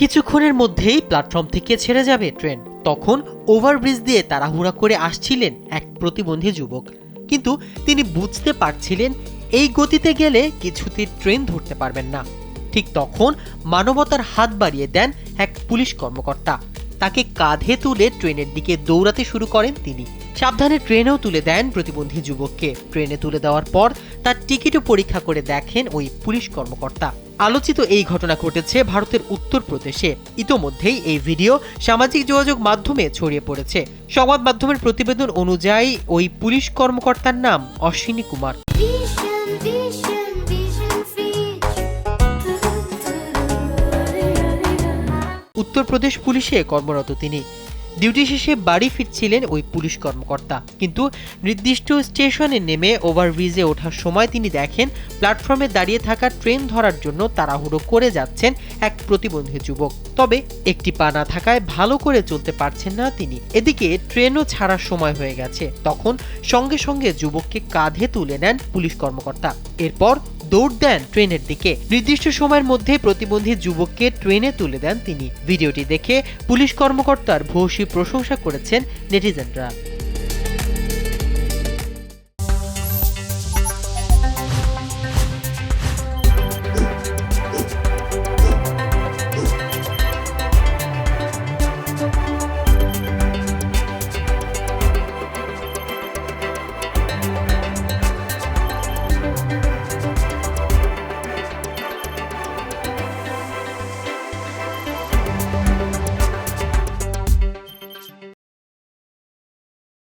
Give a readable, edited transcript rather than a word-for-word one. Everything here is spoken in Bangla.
কিছুক্ষণের মধ্যেই প্ল্যাটফর্ম থেকে ছেড়ে যাবে ট্রেন। তখন ওভারব্রিজ দিয়ে তাড়াহুড়া করে আসছিলেন এক প্রতিবন্ধী যুবক, কিন্তু তিনি বুঝতে পারছিলেন এই গতিতে গেলে কিছুতেই ট্রেন ধরতে পারবেন না। ঠিক তখন মানবতার হাত বাড়িয়ে দেন এক পুলিশ কর্মকর্তা। তাকে কাঁধে তুলে ট্রেনের দিকে দৌড়াতে শুরু করেন তিনি। সাবধানে ট্রেনেও তুলে দেন প্রতিবন্ধী যুবককে। ট্রেনে তুলে দেওয়ার পর তার টিকিটও পরীক্ষা করে দেখেন ওই পুলিশ কর্মকর্তা। আলোচিত এই ঘটনা ঘটেছে ভারতের উত্তরপ্রদেশে। ইতোমধ্যেই এই ভিডিও সামাজিক যোগাযোগ মাধ্যমে ছড়িয়ে পড়েছে। সংবাদ মাধ্যমের প্রতিবেদন অনুযায়ী ওই পুলিশ কর্মকর্তার নাম অশ্বিনী কুমার। উত্তরপ্রদেশ পুলিশে কর্মরত তিনি। ডিউটি শেষে বাড়ি ফিরছিলেন ওই পুলিশ কর্মকর্তা, কিন্তু নির্দিষ্ট স্টেশনে নেমে ওভারব্রিজে ওঠার সময় তিনি দেখেন প্ল্যাটফর্মে দাঁড়িয়ে থাকা ট্রেন ধরার জন্য তাড়াহুড়ো করে যাচ্ছেন এক প্রতিবন্ধী যুবক। তবে একটি পা না থাকায় ভালো করে চলতে পারছেন না তিনি। এদিকে ট্রেনও ছাড়ার সময় হয়ে গেছে। তখন সঙ্গে সঙ্গে যুবককে কাঁধে তুলে নেন পুলিশ কর্মকর্তা। এরপর দৌড় দেন ট্রেনের দিকে। নির্দিষ্ট সময়ের মধ্যে প্রতিবন্ধী যুবককে ট্রেনে তুলে দেন তিনি। ভিডিওটি দেখে পুলিশ কর্মকর্তার ভূয়সী প্রশংসা করেছেন নেটিজেনরা।